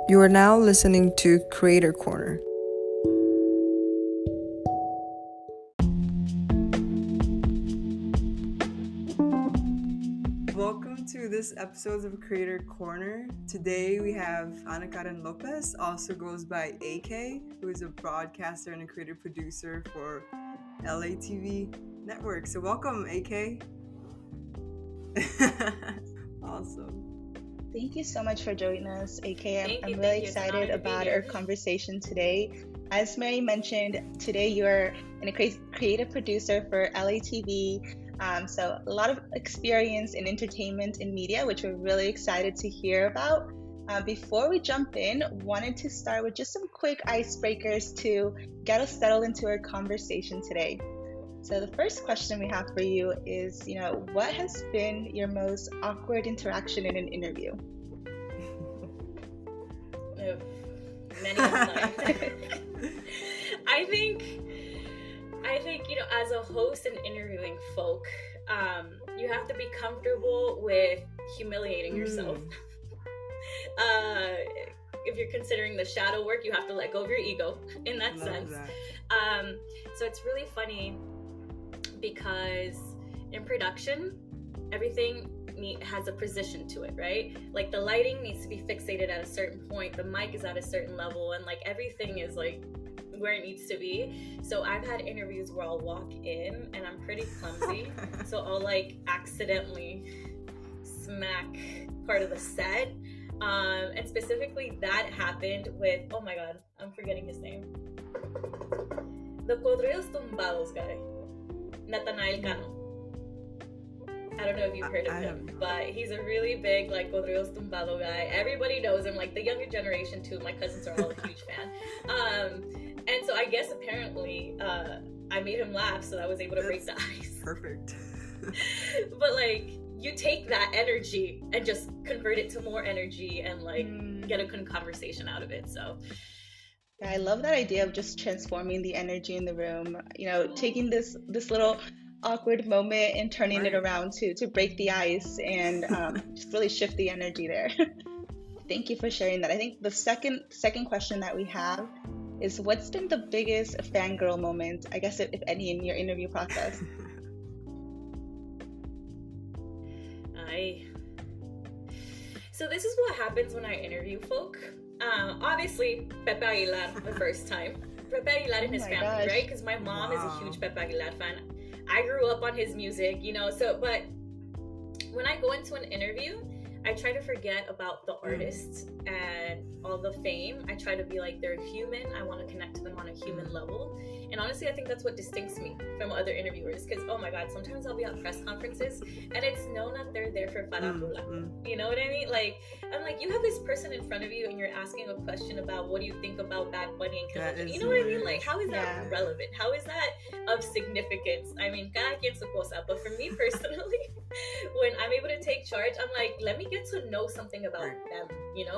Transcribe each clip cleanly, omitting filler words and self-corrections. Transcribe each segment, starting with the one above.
You are now listening to Creator Corner. Welcome to this episode of Creator Corner. Today we have Anakaren Lopez, also goes by AK, who is a broadcaster and a creative producer for LATV Network. So welcome, AK. Awesome. Thank you so much for joining us, AK. I'm really excited about our conversation today. As Mary mentioned, today you're a creative producer for LATV. So a lot of experience in entertainment and media, which we're really excited to hear about. Before we jump in, wanted to start with just some quick icebreakers to get us settled into our conversation today. So the first question we have for you is, what has been your most awkward interaction in an interview? Many a time. I think, as a host and interviewing folk, you have to be comfortable with humiliating yourself. If you're considering the shadow work, you have to let go of your ego in that sense. So it's really funny because in production, everything has a position to it, right? Like the lighting needs to be fixated at a certain point, the mic is at a certain level, and like everything is like where it needs to be. So I've had interviews where I'll walk in and I'm pretty clumsy, so I'll like accidentally smack part of the set. And specifically that happened with, oh my god, I'm forgetting his name. The Codrillos Tumbados guy. Nathanael. I don't know if you've heard of him, but he's a really big like Codrillos Tumbado guy. Everybody knows him, like the younger generation too. My cousins are all a huge fan. And so I guess apparently I made him laugh, so I was able to break the ice. Perfect. But like you take that energy and just convert it to more energy and like get a good conversation out of it. So yeah, I love that idea of just transforming the energy in the room, taking this little awkward moment and turning it around to break the ice and just really shift the energy there. Thank you for sharing that. I think the second question that we have is, what's been the biggest fangirl moment, I guess, if any, in your interview process? So this is what happens when I interview folk. Obviously, Pepe Aguilar the first time. Pepe Aguilar and his family, right? Because my mom is a huge Pepe Aguilar fan. I grew up on his music, but when I go into an interview, I try to forget about the artists and all the fame. I try to be like, they're human. I want to connect to them on a human level. And honestly, I think that's what distincts me from other interviewers. Because, oh my God, sometimes I'll be at press conferences and it's known that they're there for farandula. You know what I mean? Like, I'm like, you have this person in front of you and you're asking a question about what do you think about Bad Bunny and Kendrick. You know what I mean? Like, how is that relevant? How is that of significance? I mean, cada quien su cosa. But for me personally, when I'm able to take charge, I'm like, let me get to know something about them.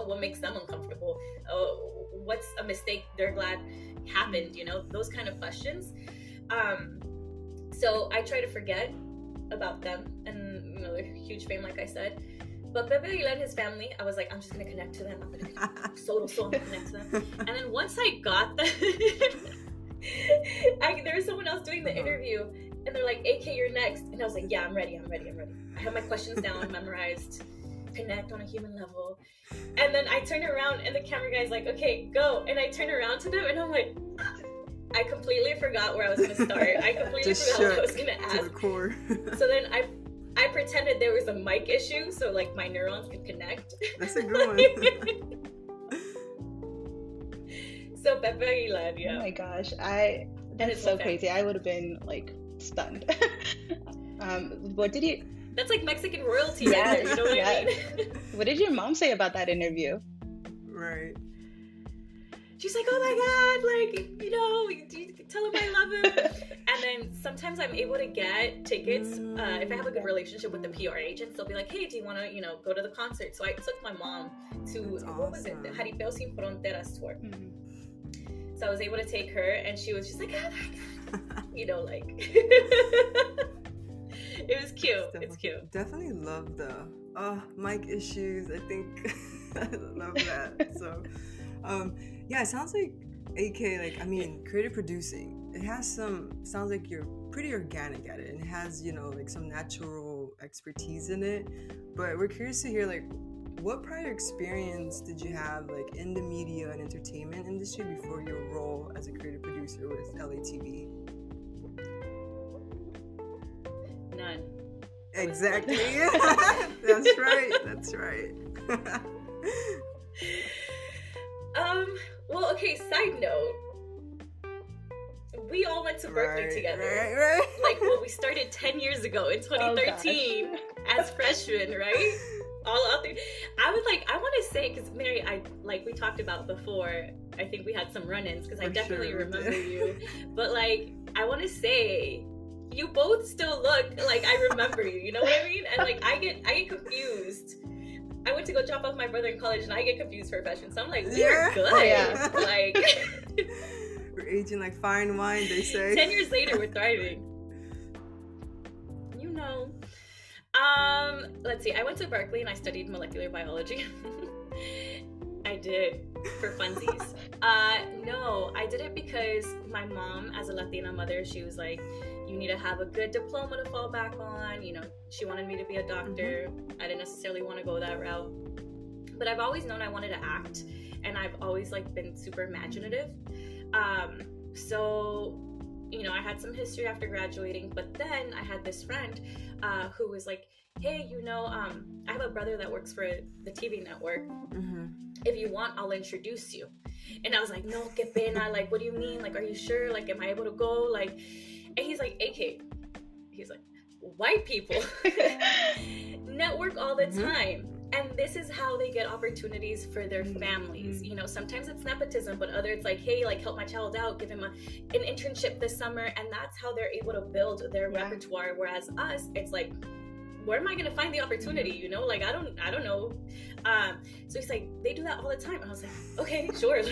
What makes them uncomfortable? What's a mistake they're glad happened? Those kind of questions. So I try to forget about them, and they're huge fame, like I said. But Pepe Aguilar and his family, I was like, I'm just gonna connect to them. I'm gonna connect to them. And then once I got them, there was someone else doing the interview, and they're like, AK, you're next. And I was like, yeah, I'm ready. I have my questions down, memorized. Connect on a human level. And then I turn around and the camera guy's like, okay, go. And I turn around to them and I'm like, I completely forgot where I was going to start. I completely forgot what I was going to ask. To the core. So then I pretended there was a mic issue so like my neurons could connect. That's a good one. So Pepe Aguilar, yeah. Oh my gosh, that's so crazy. I would have been like stunned. What did you... That's like Mexican royalty, right there, you know what I mean? What did your mom say about that interview? Right. She's like, oh my God, like, tell him I love him. And then sometimes I'm able to get tickets. If I have a good relationship with the PR agents, they'll be like, hey, do you want to, go to the concert? So I took my mom to, what was it? The Jaripeo Sin Fronteras tour. So I was able to take her and she was just like, oh my God, like... It was cute. It's cute. Definitely love the mic issues. I think I love that. So yeah, it sounds like AK, like, I mean, creative producing, it has sounds like you're pretty organic at it, and it has, you know, like some natural expertise in it. But we're curious to hear, like, what prior experience did you have, like, in the media and entertainment industry before your role as a creative producer with LATV? None. Exactly. That's right. That's right. Well, okay, side note. We all went to Berkeley together. Right. Like, well, we started 10 years ago in 2013 as freshmen, right? All out there. I want to say, because Mary, we talked about before, I think we had some run-ins, because I definitely remember you. But, like, I want to say, you both still look like I remember you. You know what I mean? And, like, I get confused. I went to go drop off my brother in college, and I get confused for fashion. So I'm like, we're good. Oh, yeah. Like, we're aging like fine wine, they say. 10 years later, we're thriving. You know. Let's see. I went to Berkeley and I studied molecular biology. I did, for funsies. No, I did it because my mom, as a Latina mother, she was like, you need to have a good diploma to fall back on. You know, she wanted me to be a doctor. Mm-hmm. I didn't necessarily want to go that route. But I've always known I wanted to act, and I've always, like, been super imaginative. So, you know, I had some history after graduating, but then I had this friend who was like, hey, you know, I have a brother that works for the TV network. Mm-hmm. If you want, I'll introduce you. And I was like, no, que pena. Like, what do you mean? Like, are you sure? Like, am I able to go? Like, and he's like, AK. He's like, white people network all the time. And this is how they get opportunities for their families. You know, sometimes it's nepotism, but other it's like, hey, like, help my child out, give him an internship this summer. And that's how they're able to build their repertoire. Whereas us, it's like, where am I going to find the opportunity? You know, like, I don't know. So he's like, they do that all the time. And I was like, okay, sure.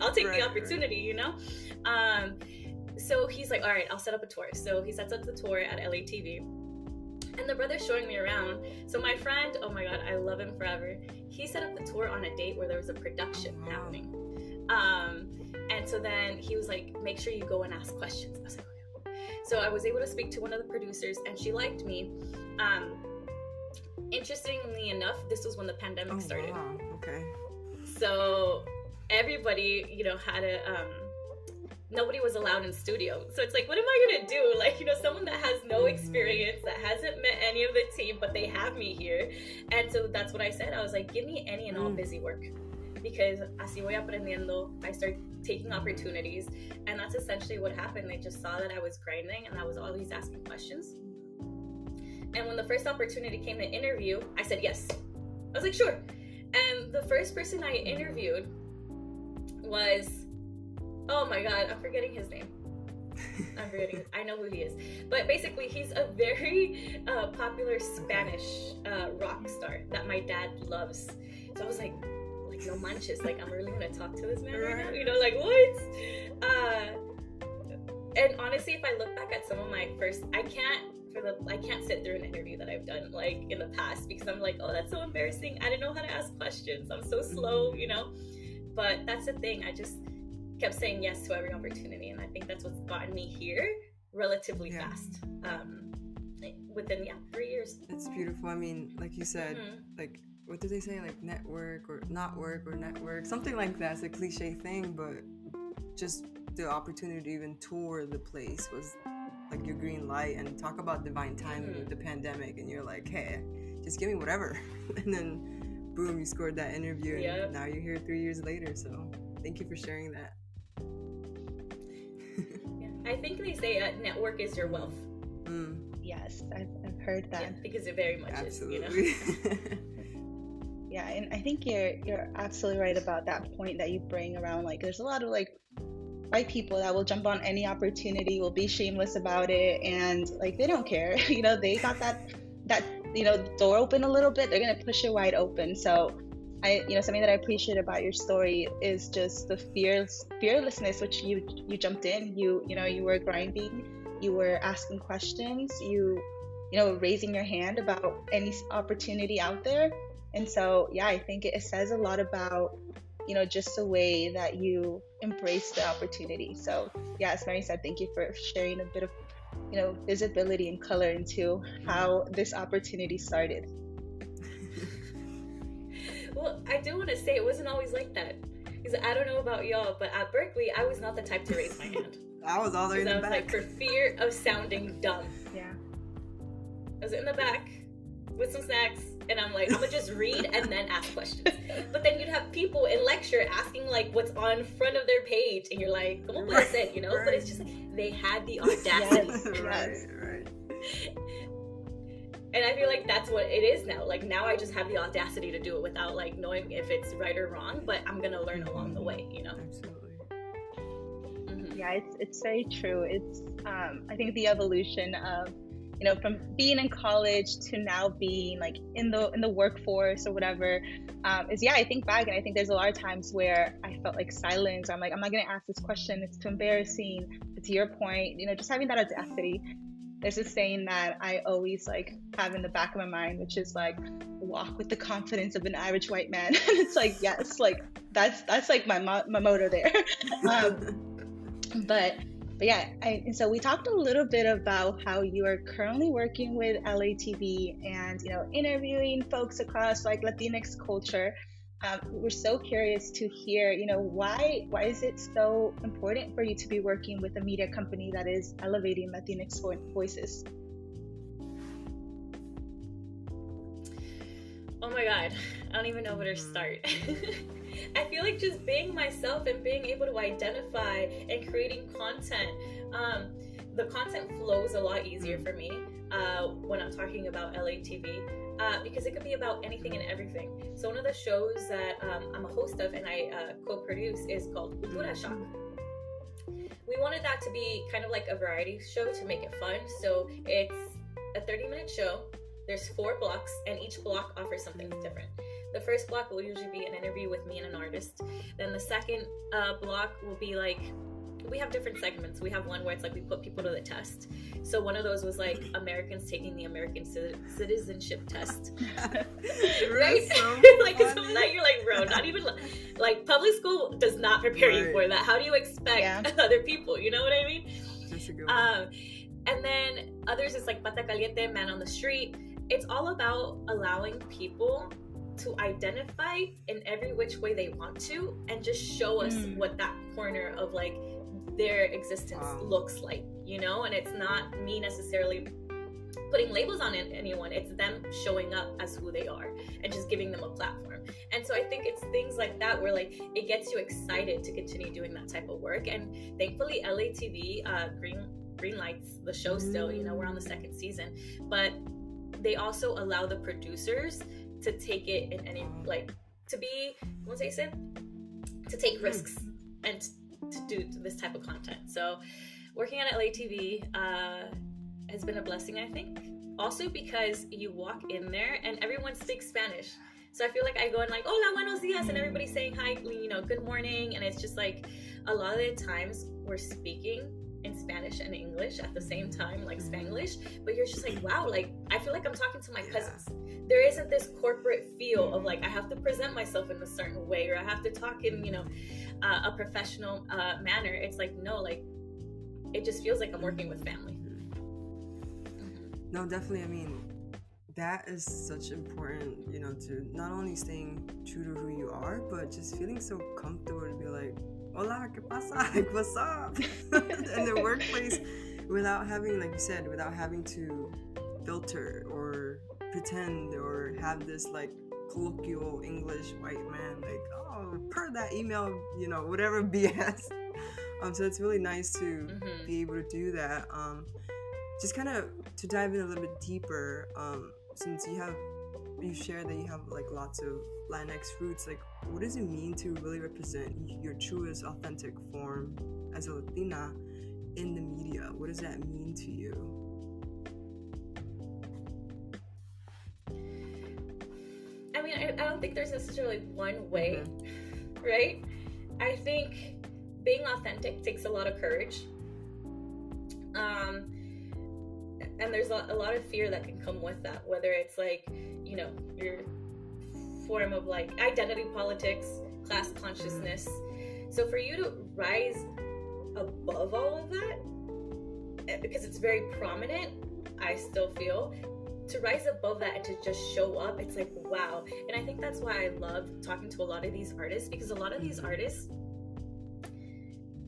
I'll take the opportunity, you know? So he's like, all right, I'll set up a tour. So he sets up the tour at LATV. And the brother's showing me around. So my friend, oh my God, I love him forever. He set up the tour on a date where there was a production happening. And so then he was like, make sure you go and ask questions. I was like, okay. So I was able to speak to one of the producers, and she liked me. Interestingly enough, this was when the pandemic started. Wow. Okay. So everybody, you know, had a nobody was allowed in studio. So it's like, what am I gonna do? Like, you know, someone that has no experience, that hasn't met any of the team, but they have me here. And so that's what I said. I was like, give me any and all busy work, because así voy aprendiendo. I start taking opportunities, and that's essentially what happened. They just saw that I was grinding and I was always asking questions. And when the first opportunity came to interview, I said yes. I was like, sure. And the first person I interviewed was, oh my God, I'm forgetting his name. I know who he is. But basically, he's a very popular Spanish rock star that my dad loves. So I was like, no manches, like, I'm really gonna talk to this man right now? You know, like, what? And honestly, if I look back at some of my first, I can't sit through an interview that I've done, like, in the past, because I'm like, oh, that's so embarrassing. I didn't know how to ask questions. I'm so slow, you know? But that's the thing. I just kept saying yes to every opportunity, and I think that's what's gotten me here relatively fast. Within 3 years. It's beautiful. I mean, like you said, like, what did they say? Like, network or not work or network, something like that. It's a cliche thing, but just the opportunity to even tour the place was like your green light. And talk about divine timing with the pandemic, and you're like, hey, just give me whatever. And then boom, you scored that interview, and now you're here 3 years later. So thank you for sharing that. I think they say network is your wealth. Yes, I've heard that. Yeah, because it very much Absolutely. is, you know? Yeah, and I think you're absolutely right about that point that you bring around. Like, there's a lot of, like, white people that will jump on any opportunity, will be shameless about it, and, like, they don't care. You know, they got that you know, door open a little bit, they're gonna push it wide open. So something that I appreciate about your story is just the fearlessness, which you jumped in. You were grinding, you were asking questions, you raising your hand about any opportunity out there. And so, yeah, I think it says a lot about, just the way that you embrace the opportunity. So, yeah, as Mary said, thank you for sharing a bit of, visibility and color into how this opportunity started. Well, I do want to say it wasn't always like that. Because I don't know about y'all, but at Berkeley, I was not the type to raise my hand. I was all the way in the back. I was like, for fear of sounding dumb. Yeah. I was in the back with some snacks, and I'm like, I'm gonna just read and then ask questions. But then you'd have people in lecture asking like what's on front of their page, and you're like, ¿Cómo puede ser? Right. But it's just like they had the audacity. Right. And I feel like that's what it is now. Like now I just have the audacity to do it without like knowing if it's right or wrong, but I'm gonna learn along the way, Absolutely. Mm-hmm. Yeah, it's very true. It's I think the evolution of from being in college to now being like in the workforce or whatever, I think back, and I think there's a lot of times where I felt like silence. I'm like, I'm not gonna ask this question, it's too embarrassing. But to your point, just having that audacity. There's this saying that I always like have in the back of my mind, which is like, walk with the confidence of an average white man. And it's like, yes, like that's like my motto there. But yeah, and so we talked a little bit about how you are currently working with LATV and interviewing folks across like Latinx culture. We're so curious to hear, why is it so important for you to be working with a media company that is elevating Latinx voices? Oh my God, I don't even know where to start. I feel like just being myself and being able to identify and creating content, the content flows a lot easier for me when I'm talking about LATV. Because it could be about anything and everything. So one of the shows that I'm a host of and I co-produce is called Cultura Shock. We wanted that to be kind of like a variety show to make it fun. So it's a 30-minute show. There's 4 blocks, and each block offers something different. The first block will usually be an interview with me and an artist. Then the second block will be like, we have different segments. We have one where it's like we put people to the test. So one of those was like Americans taking the American citizenship test. Right? So like something that you're like, bro, not even like public school does not prepare you for that. How do you expect other people? You know what I mean? That's a good one. And then others is like Pata Caliente, Man on the Street. It's all about allowing people to identify in every which way they want to and just show us what that corner of like their existence looks like, and it's not me necessarily putting labels on anyone. It's them showing up as who they are and just giving them a platform. And so I think it's things like that where like it gets you excited to continue doing that type of work. And thankfully LATV green lights the show still, we're on the 2nd season, but they also allow the producers to take it in any like to be to take risks and to do this type of content. So working on LATV has been a blessing, I think. Also because you walk in there and everyone speaks Spanish. So I feel like I go in like, hola, buenos dias, and everybody's saying hi, good morning. And it's just like a lot of the times we're speaking in Spanish and English at the same time, like Spanglish, but you're just like, wow, like I feel like I'm talking to my cousins. There isn't this corporate feel of like I have to present myself in a certain way or I have to talk in a professional manner. It's like, no, like it just feels like I'm working with family. No, definitely. I mean, that is such important, to not only staying true to who you are, but just feeling so comfortable to be like, hola, ¿qué pasa? Like, what's up? In the workplace, without having, like you said, without having to filter or pretend or have this like colloquial English white man, like, oh, per that email, whatever BS. So it's really nice to be able to do that. Just kind of to dive in a little bit deeper, since you shared that you have like lots of Latinx roots, like what does it mean to really represent your truest authentic form as a Latina in the media? What does that mean to you? I mean, I don't think there's necessarily one way, right? I think being authentic takes a lot of courage. And there's a lot of fear that can come with that, whether it's like, you know, your form of like identity politics, class consciousness. So for you to rise above all of that, because it's very prominent, I still feel, to rise above that and to just show up, it's like, wow. And I think that's why I love talking to a lot of these artists, because a lot of these artists,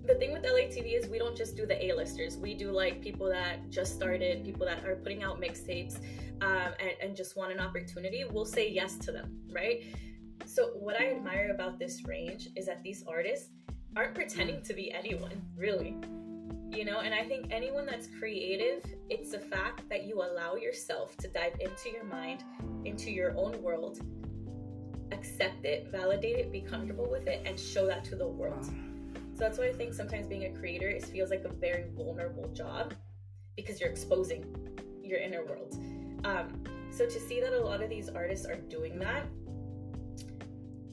the thing with LATV is we don't just do the A-listers. We do like people that just started, people that are putting out mixtapes, and just want an opportunity. We'll say yes to them, right? So what I admire about this range is that these artists aren't pretending to be anyone, really. You know, and I think anyone that's creative, it's the fact that you allow yourself to dive into your mind, into your own world, accept it, validate it, be comfortable with it, and show that to the world. So that's why I think sometimes being a creator, it feels like a very vulnerable job, because you're exposing your inner world. So to see that a lot of these artists are doing that,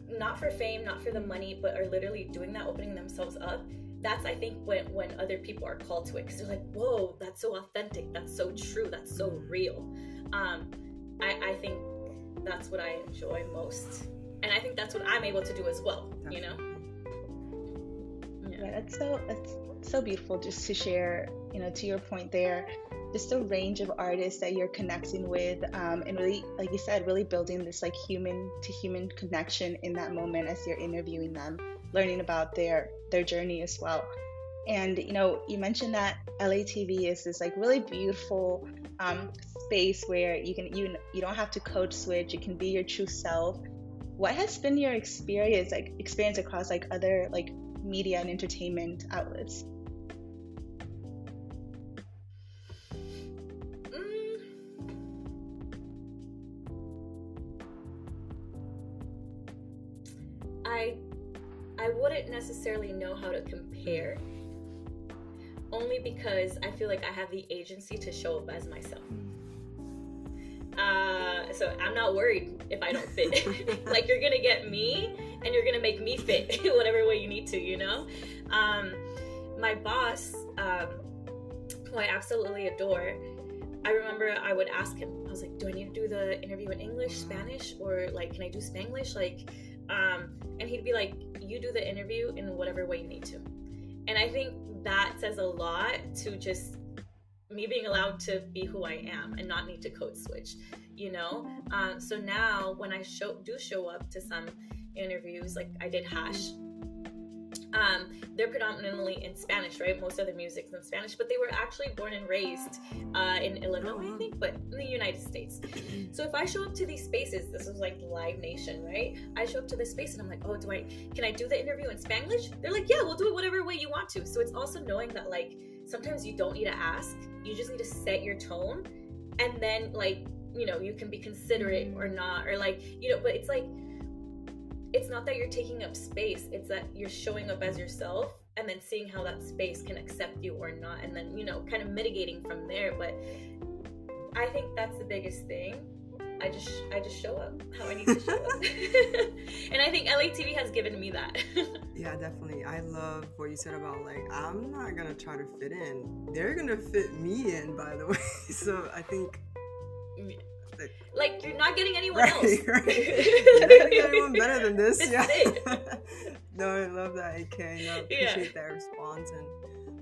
not for fame, not for the money, but are literally doing that, opening themselves up, that's, I think, when other people are called to it, because they're like, whoa, that's so authentic, that's so true, that's so real. I think that's what I enjoy most, and I think that's what I'm able to do as well. Definitely. You know. Yeah, it's so beautiful just to share, you know, to your point there, just the range of artists that you're connecting with, and really, like you said, really building this like human to human connection in that moment as you're interviewing them, learning about their journey as well. And you know, you mentioned that LATV is this like really beautiful space where you don't have to code switch, you can be your true self. What has been your experience across like other like media and entertainment outlets? I wouldn't necessarily know how to compare, only because I feel like I have the agency to show up as myself. So I'm not worried if I don't fit. Like, you're gonna get me and you're gonna make me fit whatever way you need to, you know? My boss, who I absolutely adore, I remember I would ask him, I was like, do I need to do the interview in English, Spanish, or like, can I do Spanglish? Like, and he'd be like, you do the interview in whatever way you need to. And I think that says a lot to just me being allowed to be who I am and not need to code switch, you know? So now when I do show up to some interviews, like I did Hash, they're predominantly in Spanish, right? Most of their music's in Spanish, but they were actually born and raised in Illinois, I think, but in the United States. So if I show up to these spaces, this is like Live Nation, right? I show up to this space and I'm like, oh, can I do the interview in Spanglish? They're like, yeah, we'll do it whatever way you want to. So it's also knowing that like, sometimes you don't need to ask, you just need to set your tone, and then like, you know, you can be considerate or not, or like, you know, but it's like, it's not that you're taking up space, it's that you're showing up as yourself and then seeing how that space can accept you or not, and then, you know, kind of mitigating from there. But I think that's the biggest thing. I just show up how I need to show up. And I think LATV has given me that. Yeah, definitely. I love what you said about like, I'm not gonna try to fit in, they're gonna fit me in, by the way. So I think like you're not getting anyone else. Right. You're not gonna get anyone better than this. This yeah. is it. No, I love that, AK. I appreciate that response.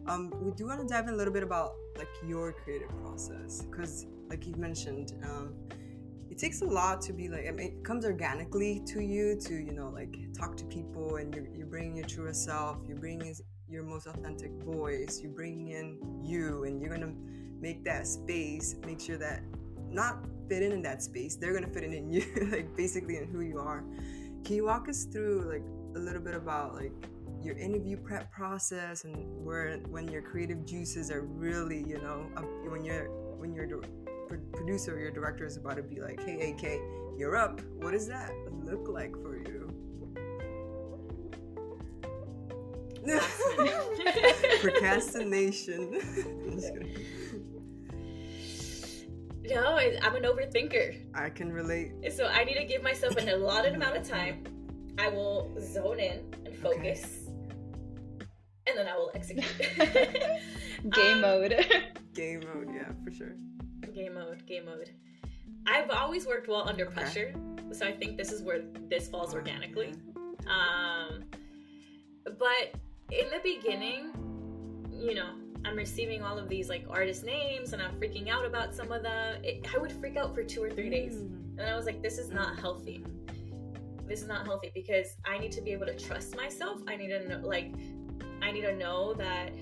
And we do want to dive in a little bit about like your creative process, because like you mentioned, it takes a lot to be like, I mean, it comes organically to you to, you know, like talk to people, and you're bringing your truest self, you're bringing your most authentic voice, you're bringing in you, and you're gonna make that space, make sure that not fit in that space, they're gonna fit in you, like basically in who you are. Can you walk us through like a little bit about like your interview prep process, and when your creative juices are really, you know, when your producer or your director is about to be like, hey AK, you're up, what does that look like for you? Procrastination. No, I'm an overthinker. I can relate. So I need to give myself an allotted amount of time. I will zone in and focus, and then I will execute. Game mode. Game mode, yeah, for sure. Game mode. I've always worked well under pressure, so I think this is where this falls organically. But in the beginning, you know, I'm receiving all of these like artist names and I'm freaking out about some of them. I would freak out for 2 or 3 days. And I was like, this is not healthy. This is not healthy because I need to be able to trust myself. I need to know that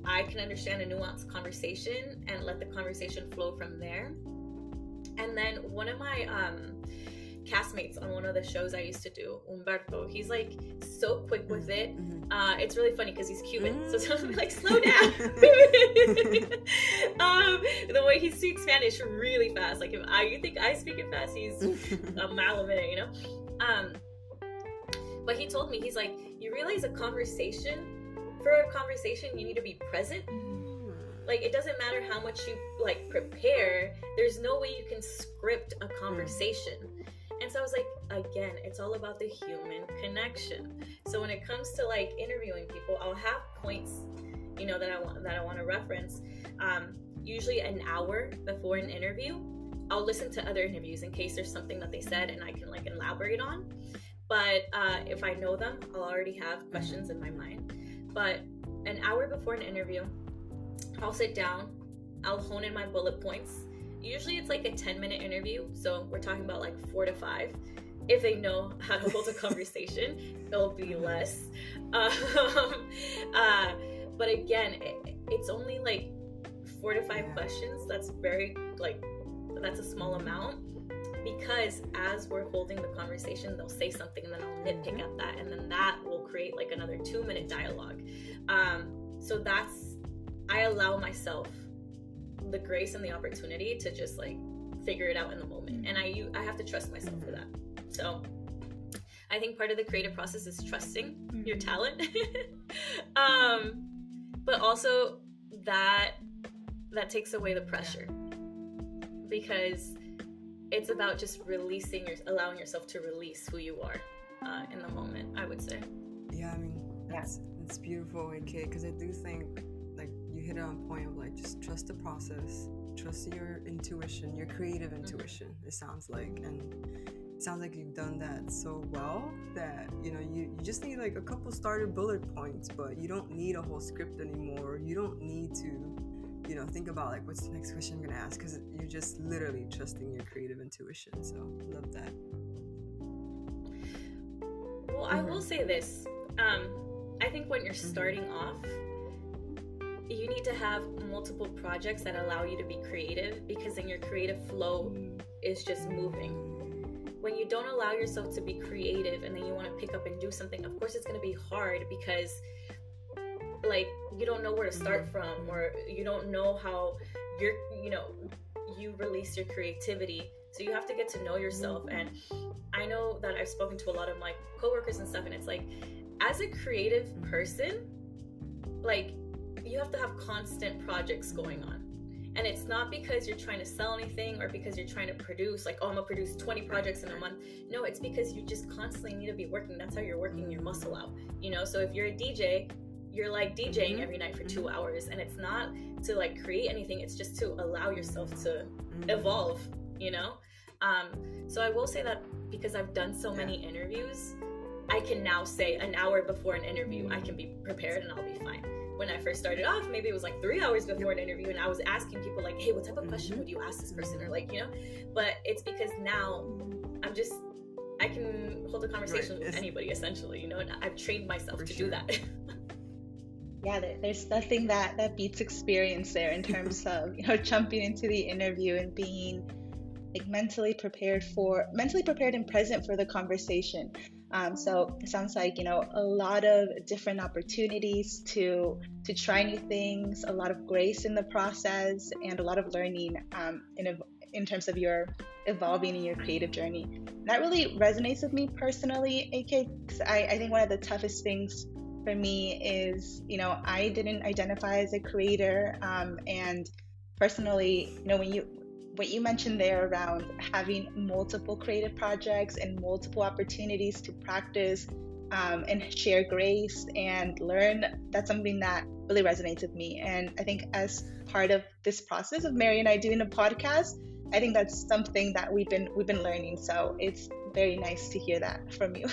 I can understand a nuanced conversation and let the conversation flow from there. And then one of my castmates on one of the shows I used to do, Humberto, he's like so quick with it. It's really funny because he's Cuban, so I'm like, slow down. The way he speaks Spanish really fast, like if you think I speak it fast, he's a mile a minute, you know. But he told me, he's like, you realize for a conversation you need to be present. Like, it doesn't matter how much you like prepare, there's no way you can script a conversation. And so I was like, again, it's all about the human connection. So when it comes to like interviewing people, I'll have points, you know, that I want to reference. Usually an hour before an interview, I'll listen to other interviews in case there's something that they said and I can like elaborate on. But if I know them, I'll already have questions in my mind. But an hour before an interview, I'll sit down, I'll hone in my bullet points. Usually it's like a 10-minute interview, so we're talking about like 4 to 5. If they know how to hold a conversation, it'll be less. But again, it's only like 4 to 5 questions. That's that's a small amount, because as we're holding the conversation, they'll say something and then I'll nitpick at that, and then that will create like another 2-minute dialogue. So I allow myself the grace and the opportunity to just like figure it out in the moment, and I have to trust myself for that. So I think part of the creative process is trusting your talent. But also that takes away the pressure, because it's about just allowing yourself to release who you are in the moment, I would say. Yeah, I mean, that's beautiful, AK, because I do think like you hit it on point of like just trust the process, trust your intuition, your creative intuition. It sounds like, and it sounds like you've done that so well that, you know, you just need like a couple starter bullet points, but you don't need a whole script anymore. You don't need to, you know, think about like what's the next question I'm gonna ask, because you're just literally trusting your creative intuition. So love that. Well, I will say this. I think when you're starting off, you need to have multiple projects that allow you to be creative, because then your creative flow is just moving. When you don't allow yourself to be creative and then you want to pick up and do something, of course it's going to be hard, because like you don't know where to start from, or you don't know how you release your creativity. So you have to get to know yourself. And I know that I've spoken to a lot of my coworkers and stuff, and it's like, as a creative person, like you have to have constant projects going on. And it's not because you're trying to sell anything or because you're trying to produce, like, oh, I'm gonna produce 20 projects in a month. No, it's because you just constantly need to be working. That's how you're working your muscle out, you know? So if you're a DJ, you're like DJing every night for 2 hours, and it's not to like create anything, it's just to allow yourself to evolve, you know? So I will say that because I've done so many interviews, I can now say an hour before an interview, I can be prepared and I'll be fine. When I first started off, maybe it was like 3 hours before an interview, and I was asking people like, hey, what type of question would you ask this person? Or like, you know, but it's because now I can hold a conversation with anybody essentially, you know, and I've trained myself to do that. Yeah, there's nothing that beats experience there in terms of, you know, jumping into the interview and being like mentally prepared and present for the conversation. So it sounds like, you know, a lot of different opportunities to try new things, a lot of grace in the process, and a lot of learning in terms of your evolving in your creative journey. That really resonates with me personally, AK, because I think one of the toughest things for me is, you know, I didn't identify as a creator, and personally, you know, what you mentioned there around having multiple creative projects and multiple opportunities to practice and share grace and learn, that's something that really resonates with me. And I think as part of this process of Mary and I doing a podcast, I think that's something that we've been learning. So it's very nice to hear that from you.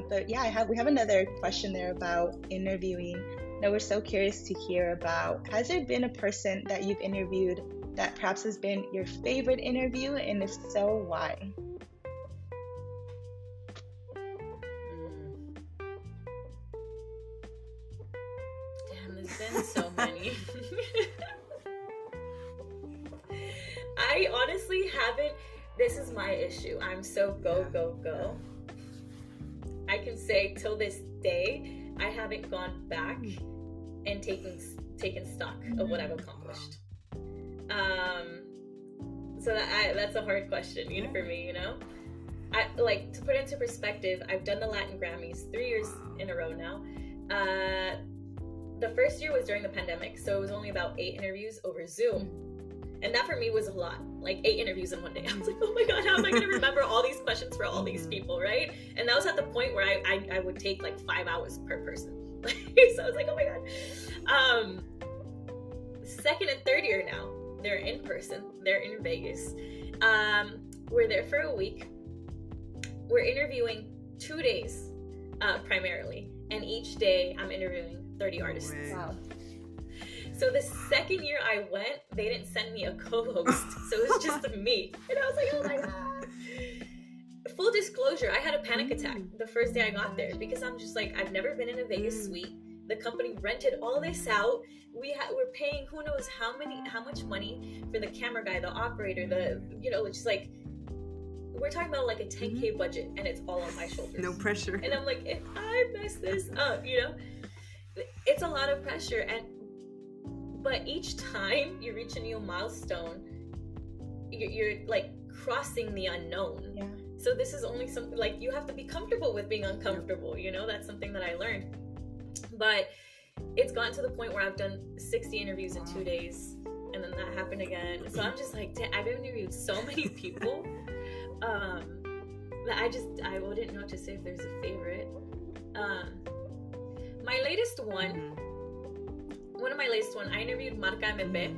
But yeah, we have another question there about interviewing. Now we're so curious to hear about, has there been a person that you've interviewed that perhaps has been your favorite interview, and if so, why? Damn, there's been so many. I honestly haven't. This is my issue. I'm so go. I can say till this day, I haven't gone back and taken stock of what I've accomplished. So that's a hard question, for me, I like to put it into perspective. I've done the Latin Grammys 3 years in a row now. The first year was during the pandemic, so it was only about 8 interviews over Zoom. And that for me was a lot, like 8 interviews in one day. I was like, oh my God, how am I going to remember all these questions for all these people, right? And that was at the point where I would take like 5 hours per person. So I was like, oh my God. Second and third year now, they're in person. They're in Vegas. We're there for a week. We're interviewing 2 days primarily. And each day I'm interviewing 30 artists. Wow. So the second year I went, they didn't send me a co-host. So it was just me. And I was like, oh my God. Full disclosure, I had a panic attack the first day I got there because I'm just like, I've never been in a Vegas suite. The company rented all this out. We're paying who knows how much money for the camera guy, the operator, it's just like, we're talking about like a 10K budget and it's all on my shoulders. No pressure. And I'm like, if I mess this up, it's a lot of pressure. But each time you reach a new milestone, you're like crossing the unknown. Yeah. So this is only something like you have to be comfortable with being uncomfortable. That's something that I learned. But it's gotten to the point where I've done 60 interviews in 2 days, and then that happened again. So I'm just like, I've interviewed so many people that I wouldn't know to say if there's a favorite. My latest one. One of my latest one, I interviewed Marca MP.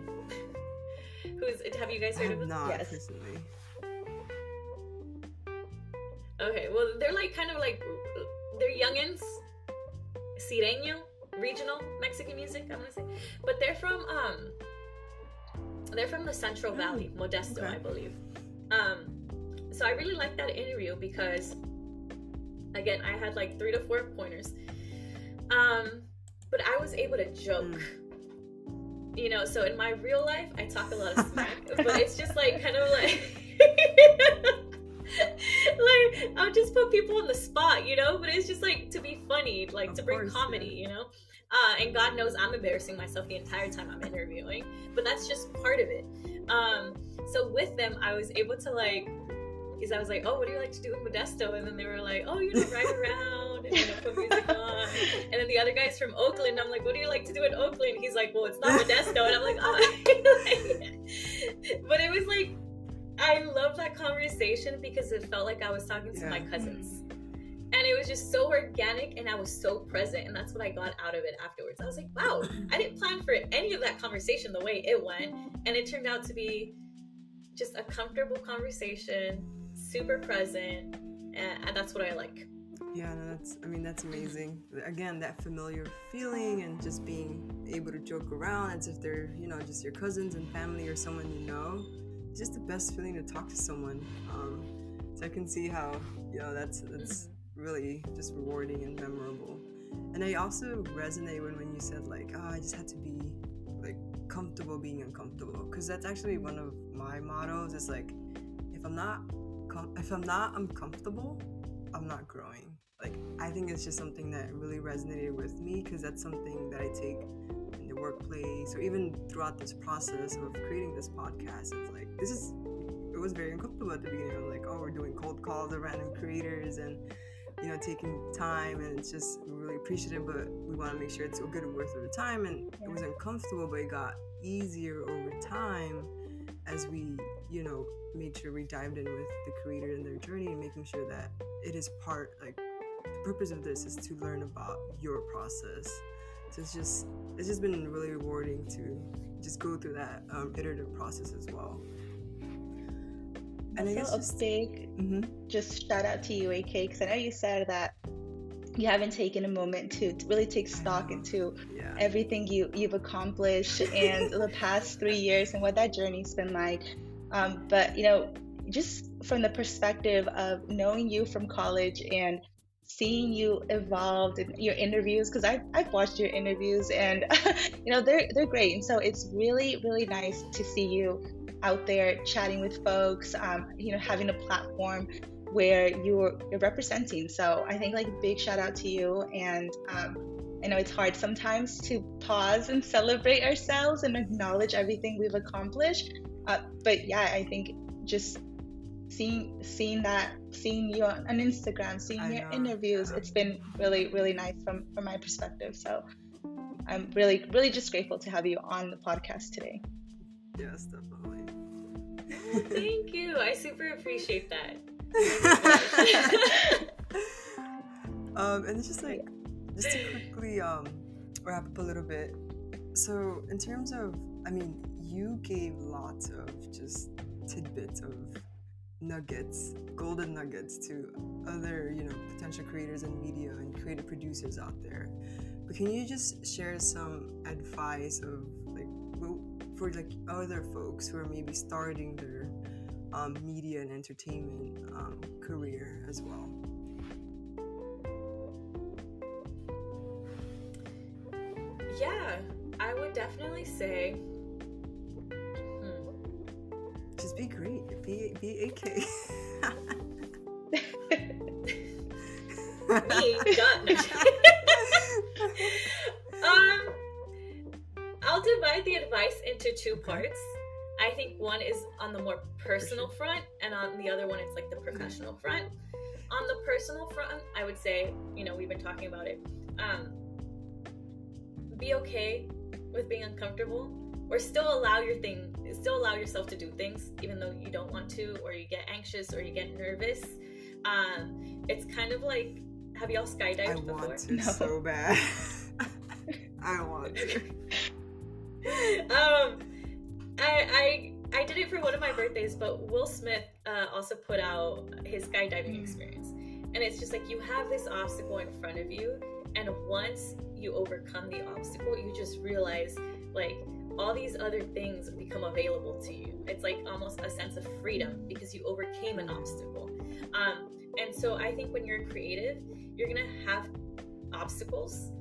Have you guys heard of them? Not personally. Okay, well, they're like kind of like, they're youngins, Sireño, regional Mexican music, I'm gonna say. But they're from the Central Valley, Modesto, I believe. So I really liked that interview because, again, I had like 3 to 4 pointers. But I was able to joke, so in my real life, I talk a lot of smack, but it's just like, kind of like, like, I'll just put people on the spot, but it's just like to be funny, like to bring comedy, and God knows I'm embarrassing myself the entire time I'm interviewing, but that's just part of it. So with them, I was able to because I was like, oh, what do you like to do in Modesto? And then they were like, oh, ride around and put music on. And then the other guy's from Oakland. I'm like, what do you like to do in Oakland? He's like, well, it's not Modesto. And I'm like, oh. But it was like, I love that conversation because it felt like I was talking to my cousins. And it was just so organic and I was so present. And that's what I got out of it afterwards. I was like, wow, I didn't plan for any of that conversation the way it went. And it turned out to be just a comfortable conversation, super present, and that's what I like. Yeah, no, that's amazing. Again, that familiar feeling and just being able to joke around as if they're, just your cousins and family or someone It's just the best feeling to talk to someone. So I can see how, that's really just rewarding and memorable. And I also resonate when you said I just had to be comfortable being uncomfortable, because that's actually one of my mottos. Is like, if I'm not uncomfortable, I'm not growing. I think it's just something that really resonated with me, because that's something that I take in the workplace or even throughout this process of creating this podcast. It's it was very uncomfortable at the beginning. I'm like, oh, we're doing cold calls to random creators and taking time, and it's just really appreciative, but we want to make sure it's a good worth of the time. And it was uncomfortable, but it got easier over time as we made sure we dived in with the creator and their journey, and making sure that it is part, the purpose of this is to learn about your process So it's just been really rewarding to just go through that iterative process as well. And I guess just big just shout out to you, AK, because I know you said that you haven't taken a moment to really take stock into everything you've accomplished and the past 3 years and what that journey's been like. But just from the perspective of knowing you from college and seeing you evolved in your interviews, because I've watched your interviews and they're great, and so it's really, really nice to see you out there chatting with folks, having a platform where you're representing. So I think big shout out to you. And I know it's hard sometimes to pause and celebrate ourselves and acknowledge everything we've accomplished, but yeah, I think just seeing you on Instagram, seeing your interviews, it's been really, really nice from my perspective. So I'm really, really just grateful to have you on the podcast today. Yes, definitely. Thank you. I super appreciate that. And it's just just to quickly wrap up a little bit. So in terms of, you gave lots of just tidbits of nuggets, golden nuggets to other, potential creators in media and creative producers out there. But can you just share some advice of for other folks who are maybe starting their media and entertainment career as well? Yeah, I would definitely say just be great. Be AK. Me, done. I'll divide the advice into two parts. I think one is on the more personal front, and on the other one, it's the professional front. On the personal front, I would say, we've been talking about it. Be okay with being uncomfortable, or still allow yourself to do things, even though you don't want to, or you get anxious, or you get nervous. It's kind of like, have y'all skydived before? I want to so bad. I want to. I did it for one of my birthdays, but Will Smith also put out his skydiving experience, and it's just you have this obstacle in front of you, and once you overcome the obstacle, you just realize all these other things become available to you. It's almost a sense of freedom because you overcame an obstacle. And so I think when you're creative, you're gonna have obstacles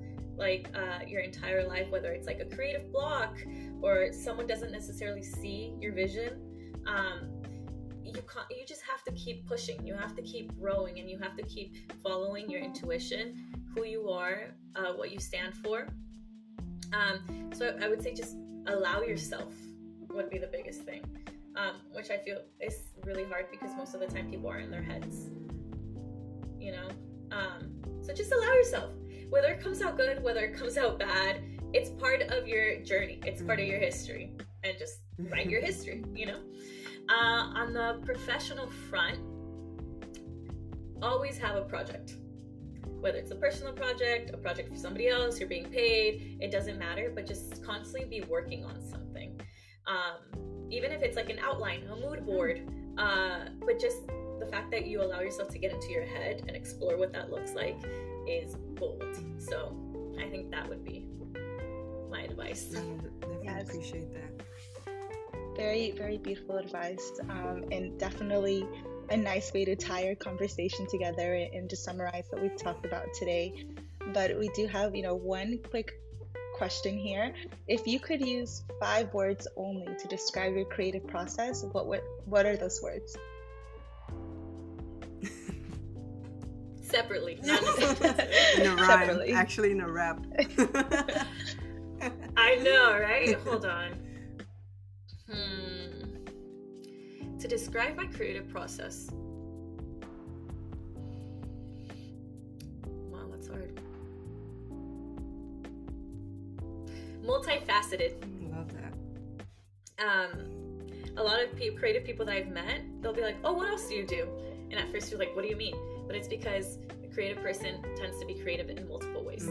your entire life, whether it's a creative block or someone doesn't necessarily see your vision. You just have to keep pushing. You have to keep growing, and you have to keep following your intuition, who you are, what you stand for. So I would say just allow yourself would be the biggest thing, which I feel is really hard because most of the time people are in their heads, so just allow yourself. Whether it comes out good, whether it comes out bad, it's part of your journey. It's part of your history, and just write your history, On the professional front, always have a project. Whether it's a personal project, a project for somebody else, you're being paid, it doesn't matter, but just constantly be working on something. Even if it's an outline, a mood board, but just the fact that you allow yourself to get into your head and explore what that looks like is gold. So I think that would be my advice. Definitely appreciate that. Very, very beautiful advice, and definitely a nice way to tie our conversation together and to summarize what we've talked about today. But we do have, one quick question here. If you could use 5 words only to describe your creative process, what are those words? Separately. In a rhyme. Separately. Actually, in a rap. I know, right? Hold on. To describe my creative process. Wow, that's hard. Multifaceted. I love that. A lot of creative people that I've met, they'll be like, "Oh, what else do you do?" And at first you're like, "What do you mean?" But it's because a creative person tends to be creative in multiple ways.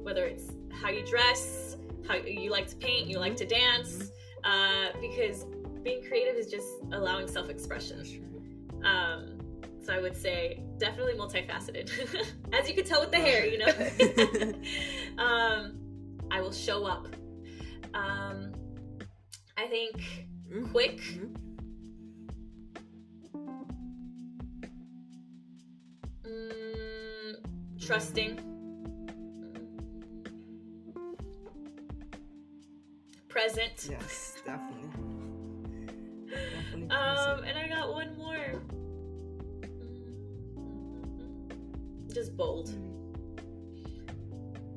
whether it's how you dress, how you like to paint, you like to dance, because being creative is just allowing self-expression. So I would say definitely multifaceted. As you can tell with the hair, you know. I will show up. I think quick. Trusting. Present. Yes, definitely. And I got one more. Just bold.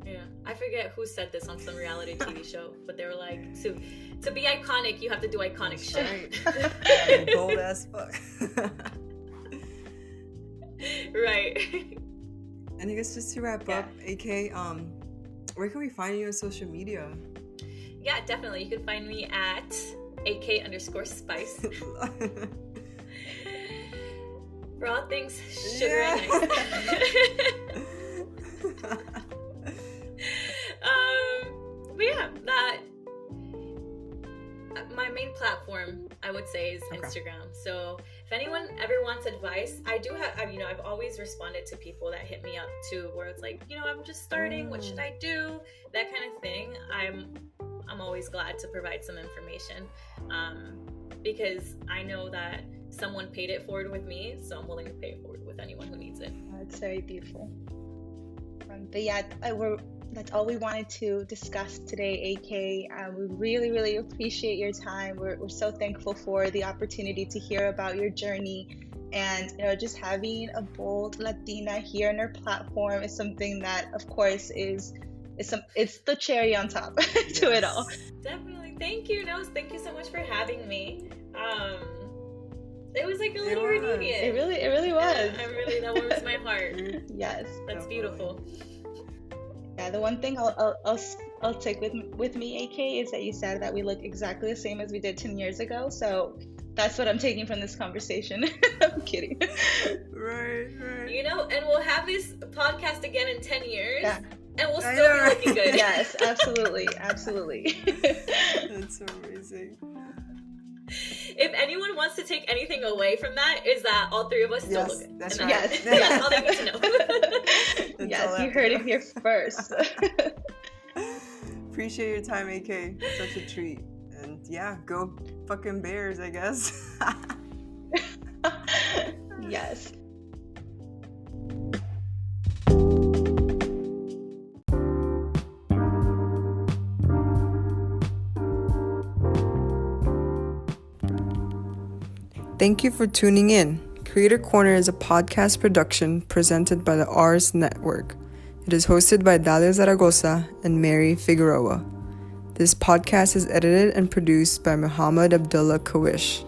Yeah, I forget who said this on some reality TV show, but they were like, to be iconic, you have to do iconic shit. Right. Bold as fuck. Right. And I guess just to wrap up, AK, where can we find you on social media? Yeah, definitely. You can find me at AK_spice. For all things sugar and ice. But yeah, that my main platform, I would say, is Instagram. So if anyone ever wants advice, I do have, I've always responded to people that hit me up too, where it's like, I'm just starting, what should I do? That kind of thing. I'm always glad to provide some information, because I know that someone paid it forward with me, so I'm willing to pay it forward with anyone who needs it. That's very beautiful. But yeah, that's all we wanted to discuss today, AK. We really, really appreciate your time. We're so thankful for the opportunity to hear about your journey, and just having a bold Latina here on our platform is something that, of course, it's the cherry on top to it all. Definitely. Thank you. Thank you so much for having me. It was like a little reunion. It really was. That warms my heart. Yes. That's beautiful. Yeah, the one thing I'll take with me, AK, is that you said that we look exactly the same as we did 10 years ago. So that's what I'm taking from this conversation. I'm kidding. Right. And we'll have this podcast again in 10 years. Yeah. And we'll still be looking good. Yes, absolutely. That's so amazing. If anyone wants to take anything away from that, is that all three of us still look good. That's right. Yes. That's all they need to know. Yes, you heard it here first. Appreciate your time, AK. Such a treat. And yeah, go fucking Bears, I guess. Yes. Thank you for tuning in. Creator Corner is a podcast production presented by the Ars Network. It is hosted by Dalia Zaragoza and Mary Figueroa. This podcast is edited and produced by Muhammad Abdullah Kawish.